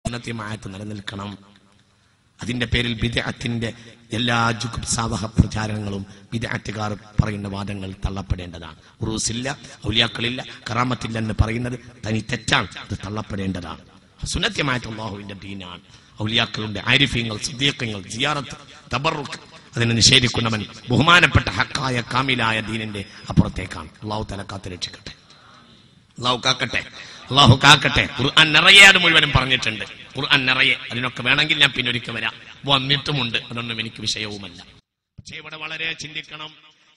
സുന്നത്തിയമായത്ത് നിലനിൽക്കണം. അതിന്റെ പേരിൽ ബിദ്അത്തിന്റെ എല്ലാ ജുഗുപ്സാവഹ പ്രചാരങ്ങളും ബിദ്അത്തുകാർ പറയുന്ന വാദങ്ങൾ തള്ളപ്പെടേണ്ടതാണ്. ഉറൂസില്ല, ഔലിയാക്കളില്ല, കറാമത്തില്ല എന്ന് പറയുന്നത് തനി തെറ്റാണ്. അത് തള്ളപ്പെടേണ്ടതാണ്. സുന്നത്തിയമായിട്ട് അല്ലാഹുവിന്റെ ദീനാണ്. ഔലിയാക്കളുണ്ട്, ആരിഫീങ്ങൾ, സിദ്ദീഖീങ്ങൾ, സിയാറത്ത്, തബറുക്ക് അതിനെ നിഷേധിക്കുന്നവൻ ബഹുമാനപ്പെട്ട ഹക്കായ കാമിലായ ദീനിന്റെ അപ്പുറത്തേക്കാണ്. അല്ലാഹു തആല കാത്ത് രക്ഷിക്കട്ടെ. അല്ലാഹു കാക്കട്ടെ, അല്ലാഹു കാക്കട്ടെ. ഖുർആൻ നിറയെ അത് മുഴുവനും പറഞ്ഞിട്ടുണ്ട്. ഖുർആൻ നിറയെ. അതിനൊക്കെ വേണമെങ്കിൽ ഞാൻ പിന്നൊരിക്കൽ വരാം. വന്നിട്ടുമുണ്ട്. അതൊന്നും എനിക്ക് വിഷയവുമല്ല. പക്ഷേ ഇവിടെ വളരെ ചിന്തിക്കണം.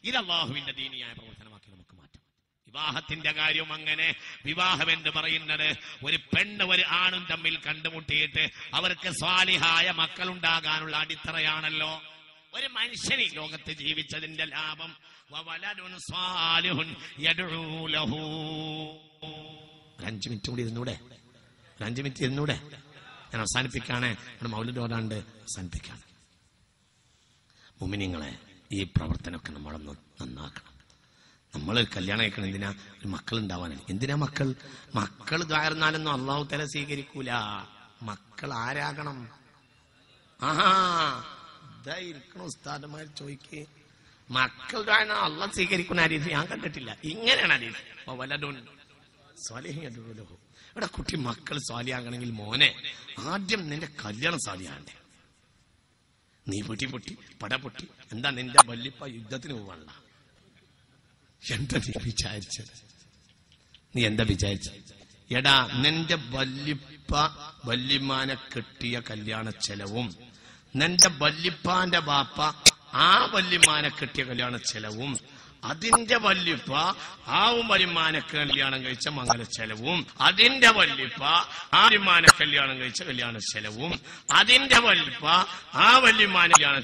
ഇത് അല്ലാഹുവിന്റെ ദീനിയായ പ്രവർത്തനമാക്കി നമുക്ക് മാറ്റാം. വിവാഹത്തിന്റെ കാര്യം അങ്ങനെ. വിവാഹം എന്ന് പറയുന്നത് ഒരു പെണ്ണ് ഒരു ആണും തമ്മിൽ കണ്ടുമുട്ടിയിട്ട് അവർക്ക് സ്വാലിഹായ മക്കളുണ്ടാകാനുള്ള അടിത്തറയാണല്ലോ. ഒരു മനുഷ്യന് ലോകത്ത് ജീവിച്ചതിന്റെ ലാഭം ഒരു 5 മിനിറ്റ് കൂടി ഇരുന്നൂടെ? ഒരു 5 മിനിറ്റ് ഇരുന്നൂടെ? ഞാൻ അവസാനിപ്പിക്കാണ്. മൗലിദ് ഓതാണ്ട് അവസാനിപ്പിക്കാണ്. മുഅ്മിനീങ്ങളെ, ഈ പ്രവർത്തനമൊക്കെ നമ്മളൊന്ന് നന്നാക്കണം. നമ്മൾ കല്യാണം കഴിക്കണം എന്തിനാ? ഒരു മക്കൾ ഉണ്ടാവാനാണ്. എന്തിനാ മക്കൾ ദ്വാരുന്നാലൊന്നും അല്ലാഹു തആല സ്വീകരിക്കൂല. മക്കൾ ആരാകണം? ആഹാ, ഇതായിരിക്കണം ഉസ്താദന്മാർ ചോദിക്കേ. മക്കൾ അല്ലാഹു സ്വീകരിക്കുന്ന ഹദീസ് ഞാൻ കണ്ടിട്ടില്ല. ഇങ്ങനെയാണ് ഹദീസ്. ഇവിടെ കുട്ടി മക്കൾ സ്വാലിയാകണമെങ്കിൽ മോനെ ആദ്യം നിന്റെ കല്യാണം സ്വാലിയാകണ്ടേ. നീ പൊട്ടി പട പൊട്ടി എന്താ നിന്റെ വല്യപ്പ യുദ്ധത്തിന് പോവാനുള്ള? എന്താ നീ വിചാരിച്ചത്? നീ എന്താ വിചാരിച്ചത്? എടാ, നിന്റെ വല്യമാനെ കെട്ടിയ കല്യാണ ചെലവും നിന്റെ വല്യപ്പാന്റെ ബാപ്പ ആ വല്യമാനെ കെട്ടിയ കല്യാണ ചെലവും അതിന്റെ വല്യപ്പ ആ വല്യമാനെ കല്യാണം കഴിച്ച മംഗല ചെലവും അതിന്റെ വല്യപ്പ ആ വല്യമാനെ കല്യാണം കഴിച്ച കല്യാണ ചെലവും അതിന്റെ വല്യപ്പ ആ വല്യമാനെ കല്യാണ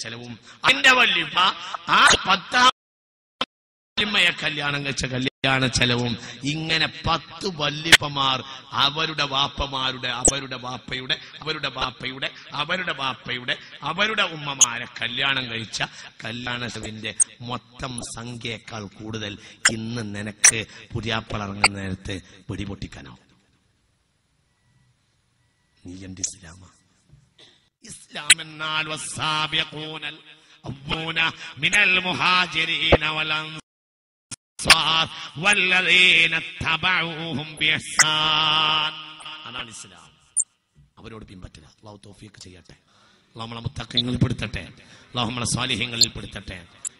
ചെലവും അതിന്റെ വല്യപ്പ ആ 10 കല്യാണം കഴിച്ച കല്യാണ ചെലവും ഇങ്ങനെ 10 വല്യപ്പമാർ അവരുടെ ബാപ്പയുടെ ഉമ്മമാരെ കല്യാണം കഴിച്ച കല്യാണ ചെലവിന്റെ മൊത്തം സംഖ്യയേക്കാൾ കൂടുതൽ ഇന്ന് നിനക്ക് പുതിയാപ്പളറങ്ങുന്ന നേരത്ത് വെടിപൊട്ടിക്കാനാവും. നീ എന്ത് ഇസ്ലാമ? ഇസ്ലാം എന്നാൽ വസ്സാബിഖൂനൽ അവ്വൂന മിനൽ മുഹാജിരീന വൽ والذين اتبعوهم بإحسان. അതാണ് ഇസ്ലാം. അവരോട് പിൻപറ്റുക. അല്ലാഹു തൗഫീഖ് ചെയ്യട്ടെ. അല്ലാഹു നമ്മളെ മുത്തഖീങ്ങളിൽ പെടുത്തട്ടെ. അല്ലാഹു നമ്മളെ സ്വാലിഹീങ്ങളിൽ പെടുത്തട്ടെ.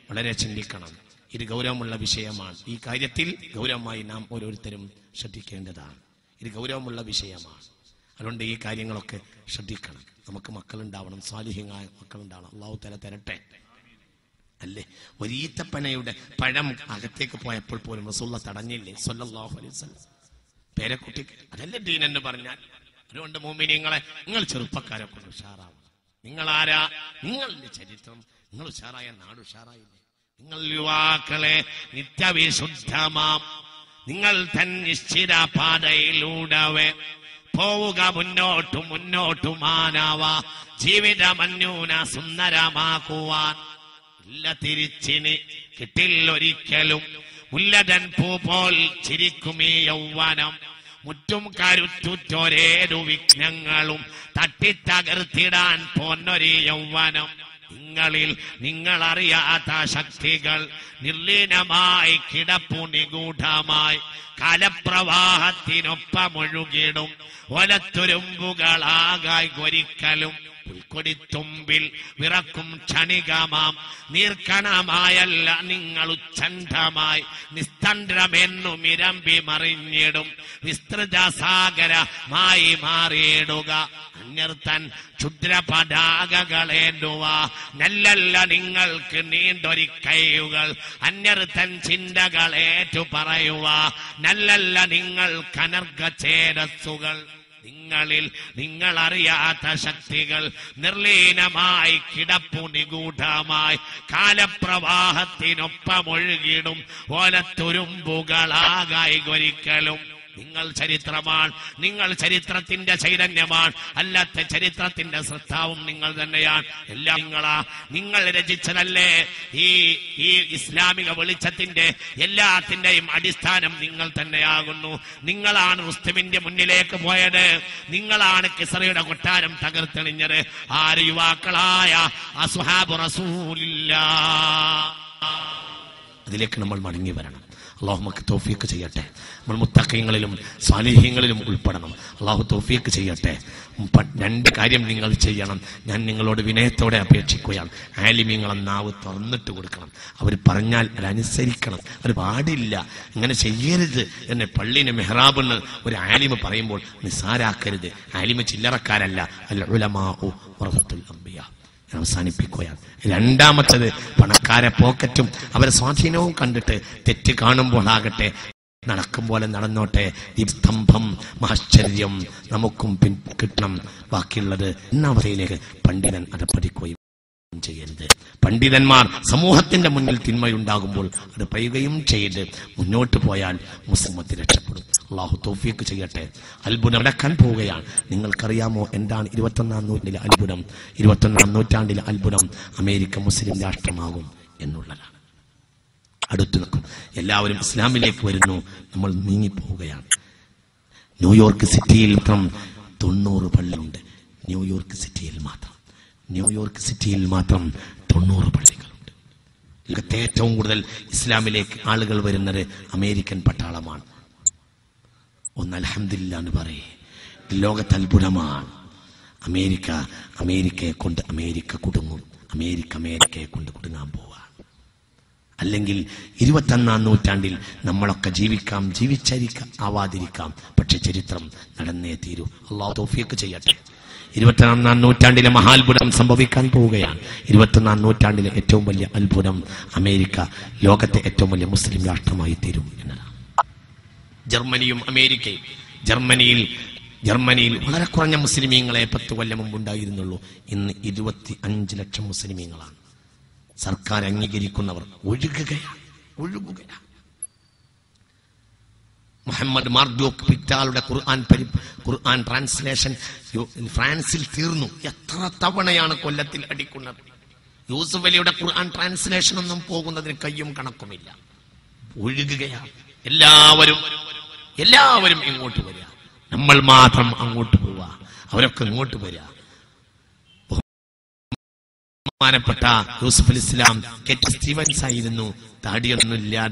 വളരെ ചിന്തിക്കണം. ഇത് ഗൗരവമുള്ള വിഷയമാണ്. ഈ കാര്യത്തിൽ ഗൗരവമായി നാം ഓരോരുത്തരും ശ്രദ്ധിക്കേണ്ടതാണ്. ഇത് ഗൗരവമുള്ള വിഷയമാണ്. അതുകൊണ്ട് ഈ കാര്യങ്ങളൊക്കെ ശ്രദ്ധിക്കണം. നമുക്ക് മക്കളുണ്ടാവണം, സ്വാലിഹീങ്ങളായ മക്കളുണ്ടാവണം. അല്ലാഹു തആല തരട്ടെ. അല്ലേ, ഒരു ഈത്തപ്പനയുടെ പഴം അകത്തേക്ക് പോയപ്പോൾ പോലും റസൂലുള്ളാഹി തടഞ്ഞില്ലേ സ്വല്ലല്ലാഹു അലൈഹി വസല്ലം? പേരക്കുട്ടിക്ക് അതല്ലേ ദീൻ എന്ന് പറഞ്ഞാൽ. അതുകൊണ്ട് മുഅ്മിനീങ്ങളെ, നിങ്ങൾ ചെറുപ്പക്കാരൊക്കെ ഉഷാറാവും. നിങ്ങൾ ആരാ? നിങ്ങളുടെ ചരിത്രം. നിങ്ങൾ ഉഷാറായ നാട് ഉഷാറായില്ലേ? നിങ്ങൾ യുവാക്കളെ നിത്യവിശുദ്ധമാം നിങ്ങൾ തൻ നിശ്ചിത പാതയിലൂടെ പോവുക. മുന്നോട്ടുമാനാവാ ജീവിതമന്യൂന സുന്ദരമാക്കുവാൻ. ഇല്ല തിരിച്ചിന് കിട്ടില്ലൊരിക്കലും മുല്ലതൻ പൂ പോൽ ചിരിക്കുമീ യൗവനം. മുറ്റും കരുത്തുറ്റൊരേതു വിഘ്നങ്ങളും തട്ടിത്തകർത്തിടാൻ പോന്നൊരു യൗവനം. നിങ്ങളിൽ നിങ്ങളറിയാത്ത ശക്തികൾ നിർലീനമായി കിടപ്പു നിഗൂഢമായി കാലപ്രവാഹത്തിനൊപ്പമൊഴുകിടും ഒലത്തുരുമ്പുകളാകായി ഒരിക്കലും പുൽക്കൊടിത്തുമ്പിൽ വിറക്കും ക്ഷണികമാം നീർക്കണമായല്ല നിങ്ങൾ ഉച്ഛണ്ഡമായി നിസ്തന്ത്രമെന്നു മിരമ്പി മറിഞ്ഞിടും വിസ്തൃത സാഗരമായി മാറിയിടുക. അന്യർത്തൻ ക്ഷുദ്ര പതാകകളേണ്ടുവ നല്ലല്ല നിങ്ങൾക്ക് നീണ്ടൊരു കൈകൾ. അന്യർത്തൻ ചിന്തകളേറ്റു പറയുക നല്ലല്ല നിങ്ങൾ കനർഗ ചേരസ്സുകൾ. നിങ്ങളിൽ നിങ്ങളറിയാത്ത ശക്തികൾ നിർലീനമായി കിടപ്പു നിഗൂഢമായി കാലപ്രവാഹത്തിനൊപ്പമൊഴുകിടും ഓലത്തുരുമ്പുകളാകായി ഒരിക്കലും നിങ്ങൾ ചരിത്രമാണ്, നിങ്ങൾ ചരിത്രത്തിന്റെ ചൈതന്യമാണ്, അല്ലാത്ത ചരിത്രത്തിന്റെ സൃഷ്ടാവും നിങ്ങൾ തന്നെയാണ്. എല്ലാം നിങ്ങളാ, നിങ്ങൾ രചിച്ചതല്ലേ ഈ ഇസ്ലാമിക വെളിച്ചത്തിന്റെ എല്ലാത്തിന്റെയും അടിസ്ഥാനം നിങ്ങൾ തന്നെയാകുന്നു. നിങ്ങളാണ് റുസ്തമിന്റെ മുന്നിലേക്ക് പോയത്, നിങ്ങളാണ് കിസ്റയുടെ കൊട്ടാരം തകർത്തെറിഞ്ഞത്. ആര്? യുവാക്കളായ അസ്ഹാബ് റസൂലില്ലാഹ്. അതിലേക്ക് നമ്മൾ മടങ്ങി വരണം. അള്ളാഹു നമുക്ക് തൗഫീഖ് ചെയ്യട്ടെ. നമ്മൾ മുത്തഖീങ്ങളിലും സാലിഹീങ്ങളിലും ഉൾപ്പെടണം. അള്ളാഹു തൗഫീഖ് ചെയ്യട്ടെ. രണ്ട് കാര്യം നിങ്ങൾ ചെയ്യണം. ഞാൻ നിങ്ങളോട് വിനയത്തോടെ അപേക്ഷിക്കുകയാണ്. ആലിമീങ്ങളെ നാവ് തുറന്നിട്ട് കൊടുക്കണം. അവർ പറഞ്ഞാൽ അതനുസരിക്കണം. അവർ പാടില്ല, ഇങ്ങനെ ചെയ്യരുത് എന്ന് പള്ളിന് മെഹ്റാബെന്ന് ഒരു ആലിമ പറയുമ്പോൾ നിസാരാക്കരുത്. ആലിമ ചില്ലറക്കാരല്ല. അൽ ഉലമാഉ വറസത്തുൽ അംബിയാ. അവസാനിപ്പിക്കുകയാണ്. രണ്ടാമത്തത്, പണക്കാരെ പോക്കറ്റും അവരെ സ്വാധീനവും കണ്ടിട്ട് തെറ്റ് കാണുമ്പോൾ ആകട്ടെ, നടക്കും പോലെ നടന്നോട്ടെ. ഈ സ്തംഭം മഹശ്ചര്യം നമുക്കും കിട്ടണം. ബാക്കിയുള്ളത് എന്നവസ്ഥയിലേക്ക് പണ്ഡിതൻ അത് പഠിക്കുകയും ചെയ്യരുത്. പണ്ഡിതന്മാർ സമൂഹത്തിന്റെ മുന്നിൽ തിന്മയുണ്ടാകുമ്പോൾ അത് പറയുകയും ചെയ്ത് മുന്നോട്ട് പോയാൽ മുസ്ലിമത്ത് രക്ഷപ്പെടും. അള്ളാഹു തൗഫീഖ് ചെയ്യട്ടെ. അത്ഭുതം നടക്കാൻ പോവുകയാണ്. നിങ്ങൾക്കറിയാമോ എന്താണ് 21-ാം നൂറ്റാണ്ടിലെ അത്ഭുതം? 21-ാം നൂറ്റാണ്ടിലെ അത്ഭുതം അമേരിക്ക മുസ്ലിം രാഷ്ട്രമാകും എന്നുള്ളതാണ്. അടുത്തു നിൽക്കും. എല്ലാവരും ഇസ്ലാമിലേക്ക് വരുന്നു. നമ്മൾ നീങ്ങിപ്പോവുകയാണ്. ന്യൂയോർക്ക് സിറ്റിയിൽ മാത്രം 90 പള്ളിയുണ്ട്. ന്യൂയോർക്ക് സിറ്റിയിൽ മാത്രം 90 പള്ളികളുണ്ട്. ലോകത്തെ ഏറ്റവും കൂടുതൽ ഇസ്ലാമിലേക്ക് ആളുകൾ വരുന്നത് അമേരിക്കൻ പട്ടാളമാണ്. ഒന്ന് അൽഹംദുലില്ലാ എന്ന് പറയേ. ലോകത്ത് അത്ഭുതമാണ്. അമേരിക്കയെ കൊണ്ട് അമേരിക്ക കുടുങ്ങും. അമേരിക്കയെ കൊണ്ട് കുടുങ്ങാൻ പോവാ. അല്ലെങ്കിൽ 21-ാം നൂറ്റാണ്ടിൽ നമ്മളൊക്കെ ജീവിക്കാം, ജീവിച്ചിരിക്കാം, ആവാതിരിക്കാം. പക്ഷെ ചരിത്രം നടന്നേ തീരൂ. അള്ളാഹു തൗഫീഖ് ചെയ്യട്ടെ. 21-ാം നൂറ്റാണ്ടിലെ മഹാത്ഭുതം സംഭവിക്കാൻ പോവുകയാണ്. 21-ാം നൂറ്റാണ്ടിലെ ഏറ്റവും വലിയ അത്ഭുതം അമേരിക്ക ലോകത്തെ ഏറ്റവും വലിയ മുസ്ലിം രാഷ്ട്രമായി തീരും എന്നതാണ്. ജർമ്മനിയും അമേരിക്കയും. ജർമ്മനിയിൽ വളരെ കുറഞ്ഞ മുസ്ലിമീങ്ങളെ 10 കൊല്ലം മുമ്പ് ഉണ്ടായിരുന്നുള്ളൂ. ഇന്ന് 25 ലക്ഷം മുസ്ലിമീങ്ങളാണ്. സർക്കാർ അംഗീകരിക്കുന്നവർ ഒഴുകുകയാണ്. മുഹമ്മദ് മാർഡോക്ക് പിറ്റാളുടെ ഖുർആൻ ട്രാൻസ്ലേഷൻ ഫ്രാൻസിൽ തീർന്നു. എത്ര തവണയാണ് കൊല്ലത്തിൽ അടിക്കുന്നത്? യൂസുഫ് അലിയുടെ ഖുർആൻ ട്രാൻസ്ലേഷൻ ഒന്നും പോകുന്നതിന് കയ്യും കണക്കുമില്ല. ഒഴുകുകയാണ്. എല്ലാവരും ഇങ്ങോട്ട് വരിക. നമ്മൾ മാത്രം അങ്ങോട്ട് പോവുക. അവരൊക്കെ ഇങ്ങോട്ട് വരിക. ബഹുമാനപ്പെട്ട യൂസുഫ് അലി ഇസ്ലാം കെറ്റ് സ്റ്റീവൻസ് ആയിരുന്നു. താടിയൊന്നുമില്ലാതെ